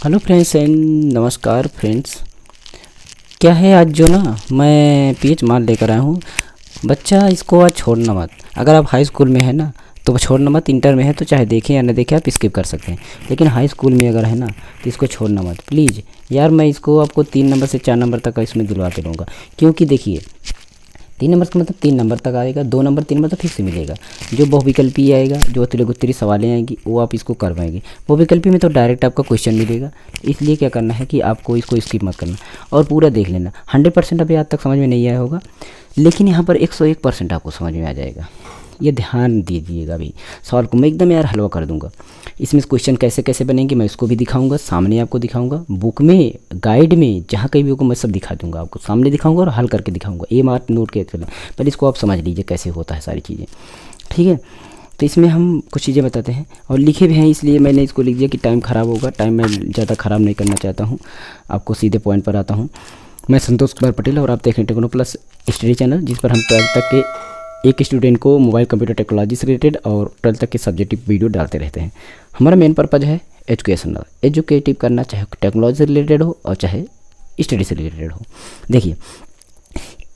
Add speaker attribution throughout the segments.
Speaker 1: Hello friends and नमस्कार friends. क्या है आज जो ना मैं पीएच मान लेकर आया हूँ। बच्चा इसको आज छोड़ना मत। अगर आप हाई स्कूल में है ना तो छोड़ना मत। इंटर में है तो चाहे देखें या ना देखें आप स्किप कर सकते हैं, लेकिन हाई स्कूल में अगर है ना तो इसको छोड़ना मत प्लीज़ यार। मैं इसको आपको 3 नंबर से 4 नंबर तक का इसमें दिलवा के दूँगा, क्योंकि देखिए 3 नंबर का मतलब 3 नंबर तक आएगा, 2 नंबर 3 नंबर तो फिर से मिलेगा। जो बहुविकल्पी आएगा, जो अतिरिक्त सवालें आएंगी वो आप इसको कर पाएंगे। बहुविकल्पी में तो डायरेक्ट आपका क्वेश्चन मिलेगा, इसलिए क्या करना है कि आपको इसको स्किप मत करना और पूरा देख लेना। 100% अभी आज तक समझ में नहीं आया होगा, लेकिन यहाँ पर 101% आपको समझ में आ जाएगा। ये ध्यान दीजिएगा। अभी सवाल को मैं एकदम यार हलवा कर दूंगा। इसमें क्वेश्चन कैसे कैसे बनेंगे मैं उसको भी दिखाऊंगा, सामने आपको दिखाऊंगा, बुक में गाइड में जहाँ कहीं भी होगा मैं सब दिखा दूंगा, आपको सामने दिखाऊंगा और हल करके दिखाऊंगा। ये मार्क नोट के चलें, पहले इसको आप समझ लीजिए कैसे होता है सारी चीज़ें, ठीक है। तो इसमें हम कुछ चीज़ें बताते हैं और लिखे भी हैं, इसलिए मैंने इसको लिख दिया कि टाइम ख़राब होगा। टाइम मैं ज़्यादा ख़राब नहीं करना चाहता हूँ, आपको सीधे पॉइंट पर आता हूँ। मैं संतोष कुमार पटेल और आप देख रहे हैं टेक्नो प्लस स्टडी चैनल, जिस पर हम 12th तक के एक स्टूडेंट को मोबाइल कंप्यूटर टेक्नोलॉजी से रिलेटेड और 12th तक के सब्जेक्टिव वीडियो डालते रहते हैं। हमारा मेन पर्पज़ है एजुकेटिव करना, चाहे टेक्नोलॉजी से रिलेटेड हो और चाहे स्टडी से रिलेटेड हो। देखिए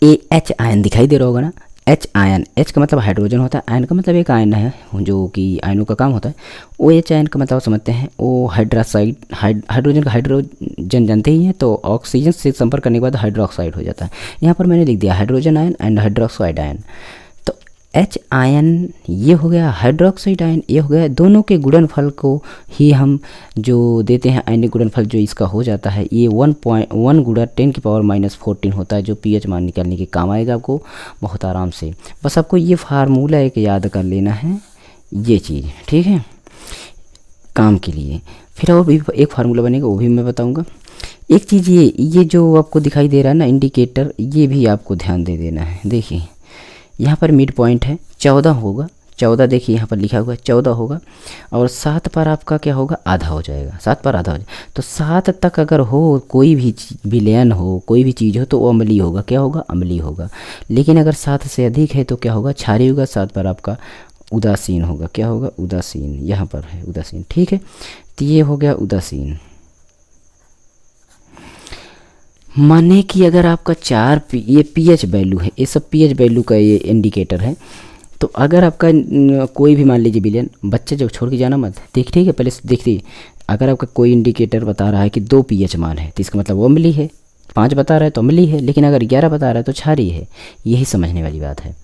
Speaker 1: AH आयन दिखाई दे रहा होगा ना, H आयन, H का मतलब हाइड्रोजन होता है, आयन का मतलब एक आयन है जो कि आयनों का काम होता है। OH आयन का मतलब समझते हैं, वो हाइड्रोक्साइड, हाइड्रोजन का हाइड्रोजन जानते ही हैं, तो ऑक्सीजन से संपर्क करने के बाद हाइड्रोक्साइड हो जाता है। यहाँ पर मैंने लिख दिया hydrogen ion and hydroxide ion. तो H आयन ये हो गया, हाइड्रोक्साइड आयन ये हो गया। दोनों के गुणनफल को ही हम जो देते हैं आयनिक गुणनफल जो इसका हो जाता है, ये 1.1 गुणा 10⁻⁻14 होता है, जो pH मान निकालने के काम आएगा आपको बहुत आराम से। बस आपको ये फार्मूला एक याद कर लेना है, ये चीज़ ठीक है काम के लिए। फिर और भी एक फार्मूला बनेगा, वो भी मैं बताऊँगा। एक चीज़ ये जो आपको दिखाई दे रहा है ना इंडिकेटर, ये भी आपको ध्यान दे देना है। देखिए यहाँ पर मिड पॉइंट है 14 होगा, 14 देखिए यहाँ पर लिखा हुआ है 14 होगा, और 7 पर आपका क्या होगा, आधा हो जाएगा। 7 पर आधा हो जाएगा, तो 7 तक अगर हो कोई भी विलयन हो, कोई भी चीज़ हो तो वो अम्लीय होगा। क्या होगा, अम्लीय होगा। लेकिन अगर 7 से अधिक है तो क्या होगा, क्षारीय होगा। 7 पर आपका उदासीन होगा। क्या होगा, उदासीन। यहाँ पर है उदासीन, ठीक है। तो ये हो गया उदासीन। माने कि अगर आपका ये pH वैल्यू है, ये सब pH वैल्यू का ये इंडिकेटर है। तो अगर आपका कोई भी मान लीजिए विलयन, बच्चे जब छोड़ के जाना मत, ठीक है। पहले देखिए अगर आपका कोई इंडिकेटर बता रहा है कि 2 pH मान है तो इसका मतलब वो अम्लीय है। 5 बता रहा है तो अम्लीय है, लेकिन अगर 11 बता रहा है तो क्षारीय है। यही समझने वाली बात है,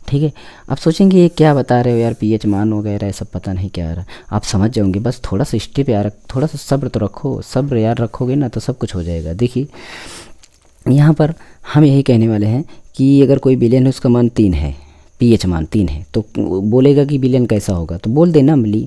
Speaker 1: ठीक है। आप सोचेंगे ये क्या बता रहे हो यार, pH मान वगैरह सब पता नहीं क्या रहा। आप समझ जाओगे, बस थोड़ा सा स्टेप यार, थोड़ा सा सब्र तो रखो। सब्र यार रखोगे ना तो सब कुछ हो जाएगा। देखिए यहाँ पर हम यही कहने वाले हैं कि अगर कोई विलयन है उसका मान 3 है, pH मान 3 है, तो बोलेगा कि विलयन कैसा होगा, तो बोल देना अम्लीय।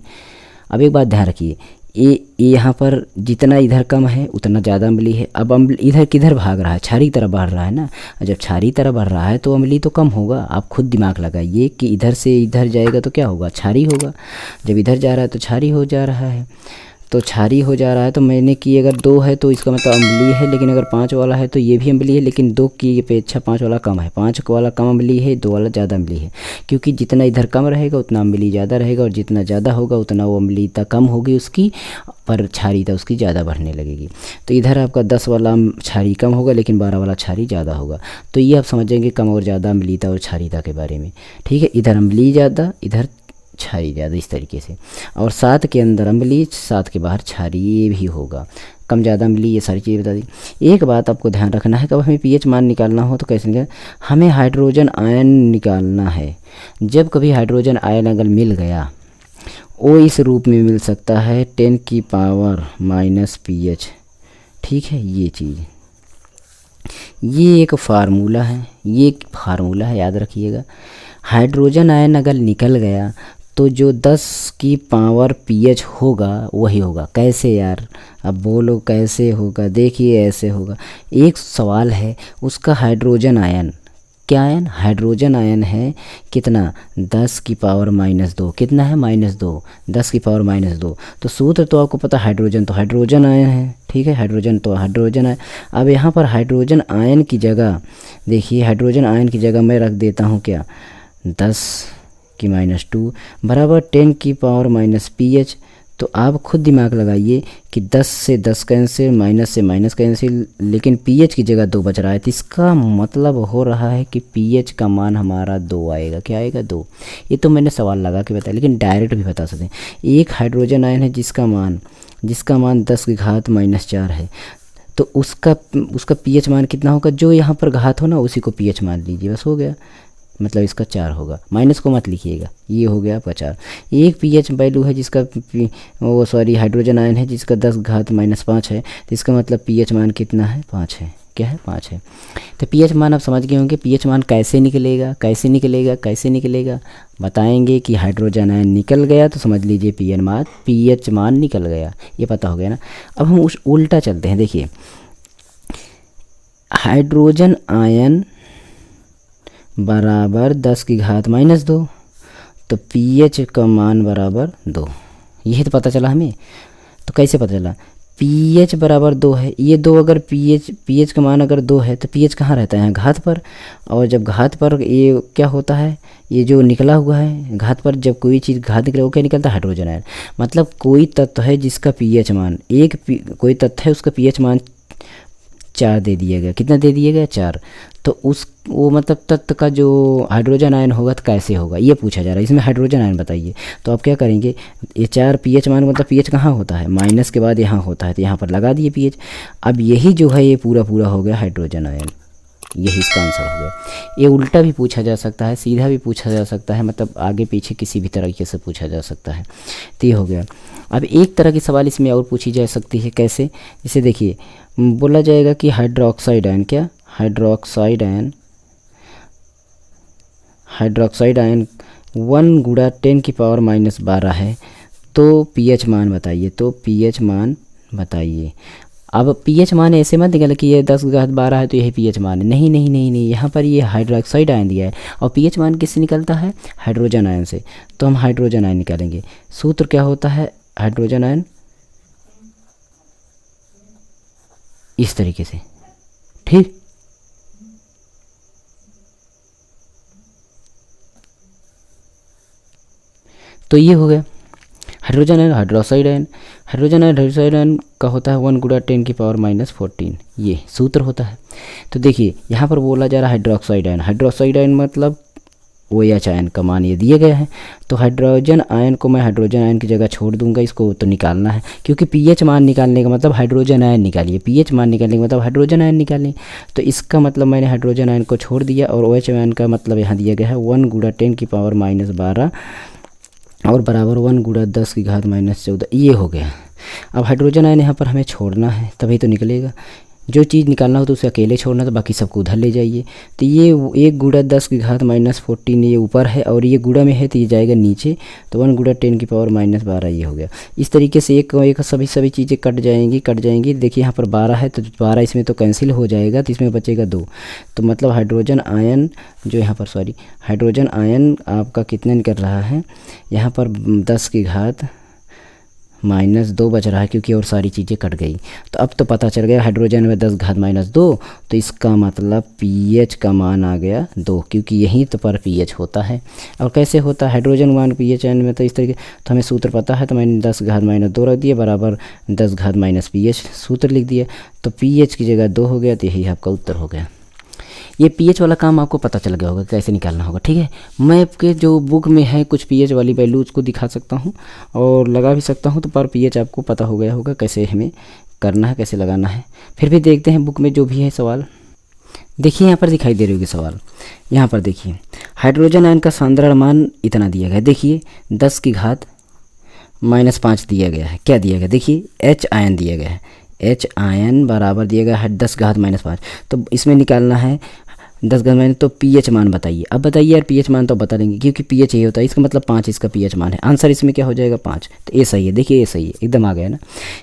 Speaker 1: अब एक बात ध्यान रखिए, ये यहाँ पर जितना इधर कम है उतना ज़्यादा अम्लीय है। अब इधर किधर भाग रहा है, क्षारीय तरफ बढ़ रहा है ना। जब क्षारीय तरफ बढ़ रहा है तो अम्लीय तो कम होगा। आप खुद दिमाग लगाइए कि इधर से इधर जाएगा तो क्या होगा, क्षारीय होगा। जब इधर जा रहा है तो क्षारीय हो जा रहा है, तो क्षारीय हो जा रहा है। तो मैंने कि अगर 2 है तो इसका मतलब अम्लीय है, लेकिन अगर 5 वाला है तो ये भी अम्लीय है, लेकिन 2 की अपेक्षा 5 वाला कम है। 5 वाला कम अम्लीय है, 2 वाला ज़्यादा अम्लीय है, क्योंकि जितना इधर कम रहेगा उतना अम्लीय ज़्यादा रहेगा, और जितना ज़्यादा होगा उतना वो अम्लीयता कम होगी उसकी, पर क्षारीयता उसकी ज़्यादा बढ़ने लगेगी। तो इधर आपका 10 वाला क्षारीय कम होगा, लेकिन 12 वाला क्षारीय ज़्यादा होगा। तो ये आप समझेंगे कम और ज़्यादा अम्लीयता और क्षारीयता के बारे में, ठीक है। इधर अम्लीय ज़्यादा, इधर क्षारीय ज़्यादा, इस तरीके से। और 7 के अंदर अम्लीय, 7 के बाहर क्षारीय भी होगा, कम ज़्यादा अम्लीय, ये सारी चीज़ें बता दी। एक बात आपको ध्यान रखना है, कब हमें pH मान निकालना हो तो कैसे निकालना, हमें हाइड्रोजन आयन निकालना है। जब कभी हाइड्रोजन आयन अगर मिल गया, वो इस रूप में मिल सकता है 10⁻⁻ pH, ठीक है। ये चीज़, ये एक फार्मूला है, ये एक फार्मूला है, याद रखिएगा। हाइड्रोजन आयन अगर निकल गया तो जो 10 की पावर pH होगा वही होगा। कैसे यार, अब बोलो कैसे होगा। देखिए ऐसे होगा। एक सवाल है उसका, हाइड्रोजन आयन, क्या आयन, हाइड्रोजन आयन है कितना, 10 की पावर -2। कितना है, -2, 10 की पावर -2। तो सूत्र तो आपको पता, हाइड्रोजन तो हाइड्रोजन आयन है, ठीक है। हाइड्रोजन तो हाइड्रोजन है। अब यहाँ पर हाइड्रोजन आयन की जगह देखिए, हाइड्रोजन आयन की जगह मैं रख देता हूँ क्या, 10 की -2 बराबर 10 की पावर -pH। तो आप खुद दिमाग लगाइए कि 10 से 10 कैंसिल, माइनस से माइनस कैंसिल, लेकिन पीएच की जगह 2 बच रहा है। तो इसका मतलब हो रहा है कि पीएच का मान हमारा 2 आएगा। क्या आएगा? 2। ये तो मैंने सवाल लगा के बताया, लेकिन डायरेक्ट भी बता सकते हैं। एक हाइड्रोजन आयन है जिसका मान 10 की घात -4 है, तो उसका पीएच मान कितना होगा? जो यहाँ पर घात हो ना उसी को पीएच मान लीजिए, बस हो गया। मतलब इसका 4 होगा, माइनस को मत लिखिएगा, ये हो गया आपका 4। एक पीएच वैल्यू है जिसका हाइड्रोजन आयन है जिसका 10 घात -5 है, तो इसका मतलब पीएच मान कितना है? 5 है। क्या है? 5 है। तो पीएच मान आप समझ गए होंगे। पीएच मान कैसे निकलेगा? कैसे निकलेगा? कैसे निकलेगा? बताएंगे कि हाइड्रोजन आयन निकल गया तो समझ लीजिए पीएच मान निकल गया। ये पता हो गया ना। अब हम उस उल्टा चलते हैं। देखिए, हाइड्रोजन आयन बराबर 10 की घात -2, तो पीएच का मान बराबर 2। यही तो पता चला हमें। तो कैसे पता चला? पीएच बराबर 2 है। ये 2 अगर पीएच का मान अगर 2 है तो पीएच कहाँ रहता है? यहाँ घात पर। और जब घात पर ये क्या होता है? ये जो निकला हुआ है घात पर, जब कोई चीज़ घात निकले वो क्या निकलता है? Hydrogen ion. मतलब कोई तत्व है जिसका पीएच मान कोई तत्व है उसका पीएच मान 4 दे दिया गया। कितना दे दिया गया? 4। तो वो मतलब तत्व का जो हाइड्रोजन आयन होगा तो कैसे होगा ये पूछा जा रहा है। इसमें हाइड्रोजन आयन बताइए। तो आप क्या करेंगे? ये 4 पीएच मान मतलब पीएच कहाँ होता है? माइनस के बाद यहाँ होता है, तो यहाँ पर लगा दिए पीएच। अब यही जो है ये पूरा हो गया हाइड्रोजन आयन। यही इसका आंसर हो गया। ये उल्टा भी पूछा जा सकता है, सीधा भी पूछा जा सकता है, मतलब आगे पीछे किसी भी तरीके से पूछा जा सकता है। तो ये हो गया। अब एक तरह की सवाल इसमें और पूछी जा सकती है। कैसे? जैसे देखिए, बोला जाएगा कि हाइड्रोक्साइड आयन 1 गुणा 10 की पावर -12 है, तो पीएच मान बताइए। अब पीएच मान ऐसे मत निकाले कि ये 10 घात 12 है तो यही पीएच मान है। नहीं नहीं नहीं नहीं, यहाँ पर ये हाइड्रोक्साइड आयन दिया है और पीएच मान किससे निकलता है? हाइड्रोजन आयन से। तो हम हाइड्रोजन आयन निकालेंगे। सूत्र क्या होता है हाइड्रोजन आयन? इस तरीके से, ठीक। तो ये हो गया हाइड्रोजन आयन। हाइड्रोक्साइड आयन का होता है 1 गुणा 10 की पावर -14, ये सूत्र होता है। तो देखिए यहाँ पर बोला जा रहा है हाइड्रोक्साइड आयन मतलब OH आयन का मान ये दिया गया है। तो हाइड्रोजन आयन को मैं हाइड्रोजन आयन की जगह छोड़ दूंगा, इसको तो निकालना है, क्योंकि पीएच मान निकालने का मतलब हाइड्रोजन आयन निकालिए, पीएच मान निकालने का मतलब हाइड्रोजन आयन निकालिए। तो इसका मतलब मैंने हाइड्रोजन आयन को छोड़ दिया और OH आयन का मतलब यहाँ दिया गया है 1 गुणा 10 की पावर -12 और बराबर 1 गुणा 10 की घात -14। ये हो गया। अब हाइड्रोजन आयन यहाँ पर हमें छोड़ना है, तभी तो निकलेगा। जो चीज़ निकालना हो तो उसे अकेले छोड़ना, तो बाकी सबको उधर ले जाइए। तो ये 1 गुणा 10 की घात -14 ये ऊपर है और ये गुणा में है तो ये जाएगा नीचे। तो 1 गुणा 10 की पावर -12 ये हो गया। इस तरीके से एक सभी चीज़ें कट जाएंगी। देखिए यहाँ पर 12 है तो 12 इसमें तो कैंसिल हो जाएगा, तो इसमें बचेगा 2। तो मतलब हाइड्रोजन आयन आपका कितना निकल रहा है? यहाँ पर 10 की घात -2 बच रहा है, क्योंकि और सारी चीज़ें कट गई। तो अब तो पता चल गया हाइड्रोजन में 10 घात -2, तो इसका मतलब पीएच का मान आ गया 2, क्योंकि यहीं तो पर पीएच होता है। और कैसे होता है हाइड्रोजन मान पीएच आयन में? तो इस तरीके तो हमें सूत्र पता है, तो मैंने 10 घात -2 रख दिया बराबर 10 घात -पीएच सूत्र लिख दिया। तो पीएच की जगह 2 हो गया, तो यही आपका उत्तर हो गया। ये पीएच वाला काम आपको पता चल गया होगा कैसे निकालना होगा, ठीक है। मैं आपके जो बुक में है कुछ पीएच वाली वैल्यू उसको दिखा सकता हूँ और लगा भी सकता हूँ, तो पर पीएच आपको पता हो गया होगा कैसे हमें करना है, कैसे लगाना है। फिर भी देखते हैं बुक में जो भी है सवाल। देखिए यहाँ पर दिखाई दे रही होगी सवाल। यहाँ पर देखिए हाइड्रोजन आयन का सांद्रण मान इतना दिया गया है। देखिए 10 की घात -5 दिया गया है। क्या दिया गया? देखिए H आयन दिया गया है। H आयन बराबर दिया गया है 10 घात -5। तो इसमें निकालना है 10 घात -, तो पीएच मान बताइए। अब बताइए यार, पीएच मान तो बता देंगे क्योंकि पीएच ये होता है, इसका मतलब 5 इसका पीएच मान है। आंसर इसमें क्या हो जाएगा? 5। तो ये सही है। देखिए ये सही है, एकदम आ गया ना।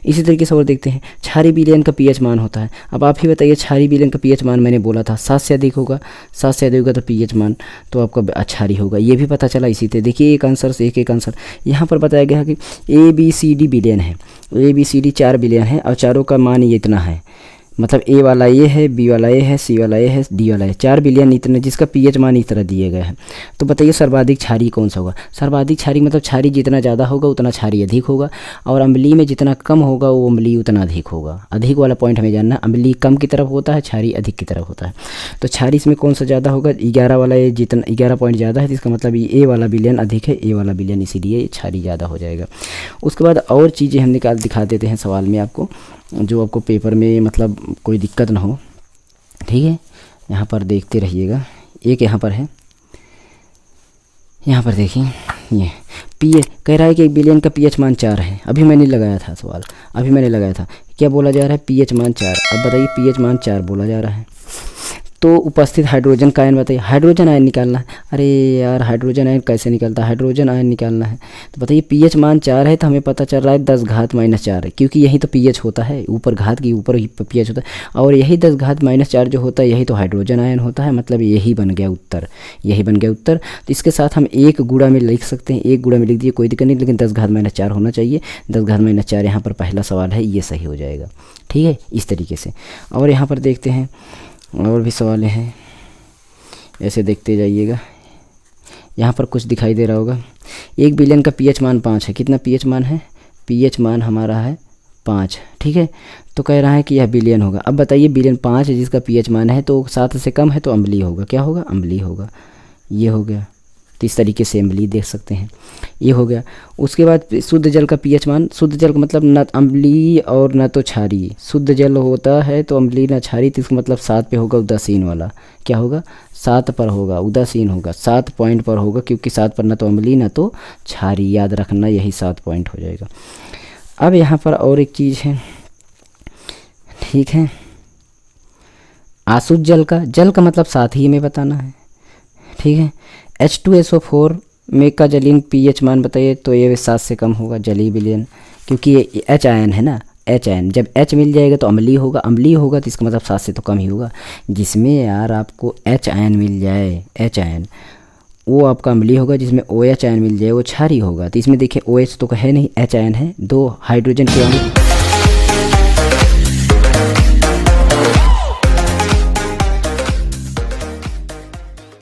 Speaker 1: इसी तरीके से और देखते हैं क्षारीय विलयन का पीएच मान होता है। अब आप ही बताइए, क्षारीय विलयन का पीएच मान मैंने बोला था 7 से अधिक होगा। 7 से अधिक होगा तो पीएच मान तो आपका क्षारीय होगा, ये भी पता चला। इसी तरह देखिए एक आंसर से एक आंसर यहाँ पर बताया गया है कि ABCD विलयन है। ABCD 4 विलयन है और चारों का मान ये इतना है। मतलब ए वाला ये है, बी वाला ये है, सी वाला ये है, डी वाला है, 4 बिलियन इतने, जिसका पीएच मान इस तरह दिए गए हैं। तो बताइए सर्वाधिक क्षारीय कौन सा होगा। सर्वाधिक क्षारीय मतलब क्षारीय जितना ज़्यादा होगा उतना क्षारीय अधिक होगा, और अम्लीय में जितना कम होगा वो अम्लीय उतना अधिक होगा। अधिक वाला पॉइंट हमें जानना, अम्लीय कम की तरफ होता है, क्षारीय अधिक की तरफ होता है। तो क्षारीय इसमें कौन सा ज़्यादा होगा, 11 वाला, ये जितना 11 पॉइंट ज़्यादा है, तो इसका मतलब ये ए वाला बिलियन अधिक है, ए वाला बिलियन, इसीलिए क्षारीय ज़्यादा हो जाएगा। उसके बाद और चीज़ें हम दिखा देते हैं सवाल में आपको, जो आपको पेपर में मतलब कोई दिक्कत ना हो, ठीक है। यहाँ पर देखते रहिएगा, एक यहाँ पर है, यहाँ पर देखिए, ये पीएच कह रहा है कि 1 बिलियन का पीएच मान 4 है। अभी मैंने लगाया था सवाल, अभी मैंने लगाया था, क्या बोला जा रहा है, पीएच मान 4। अब बताइए पीएच मान 4 बोला जा रहा है, तो उपस्थित हाइड्रोजन का आयन बताइए। हाइड्रोजन आयन निकालना है, अरे यार हाइड्रोजन आयन कैसे निकलता है, हाइड्रोजन आयन निकालना है। तो बताइए पीएच मान 4 है, तो हमें पता चल रहा है 10 घात -4 है, क्योंकि यही तो पीएच होता है, ऊपर घात की ऊपर ही पीएच होता है, और यही 10 घात -4 जो होता है यही तो हाइड्रोजन आयन होता है। मतलब यही बन गया उत्तर, यही बन गया उत्तर। तो इसके साथ हम 1 गुणा में लिख सकते हैं, 1 गुणा में लिख दिए, कोई दिक्कत नहीं, लेकिन 10 घात -4 होना चाहिए। 10 घात -4 यहाँ पर पहला सवाल है, ये सही हो जाएगा, ठीक है, इस तरीके से। और यहाँ पर देखते हैं और भी सवाल हैं, ऐसे देखते जाइएगा। यहाँ पर कुछ दिखाई दे रहा होगा, 1 बिलियन का पीएच मान 5 है। कितना पीएच मान है, पीएच मान हमारा है 5, ठीक है। तो कह रहा है कि यह बिलियन होगा। अब बताइए बिलियन 5 है जिसका पीएच मान है, तो 7 से कम है तो अम्लीय होगा। क्या होगा, अम्लीय होगा। ये हो गया, तो इस तरीके से अम्लीय देख सकते हैं, ये हो गया। उसके बाद शुद्ध जल का पीएच मान, शुद्ध जल का मतलब न अम्लीय और न तो क्षारीय। शुद्ध जल होता है तो अम्लीय न क्षारीय, तो इसका मतलब 7 पे होगा उदासीन वाला। क्या होगा, 7 पर होगा, उदासीन होगा, 7 पॉइंट पर होगा, क्योंकि 7 पर न तो अम्लीय न तो क्षारीय, याद रखना, यही 7 पॉइंट हो जाएगा। अब यहाँ पर और एक चीज़ है, ठीक है, आशुद्ध जल का, जल का मतलब साथ ही में बताना है, ठीक है। H2SO4 में का जलीय पीएच मान बताइए, तो ये 7 से कम होगा, जलीय विलयन, क्योंकि ये H आयन है ना, H आयन, जब H मिल जाएगा तो अम्लीय होगा, अम्लीय होगा तो इसका मतलब 7 से तो कम ही होगा। जिसमें यार आपको H आयन मिल जाए, H आयन, वो आपका अम्लीय होगा, जिसमें OH आयन मिल जाए वो क्षारीय होगा। तो इसमें देखिए OH तो है नहीं, H आयन है, 2 हाइड्रोजन के अणु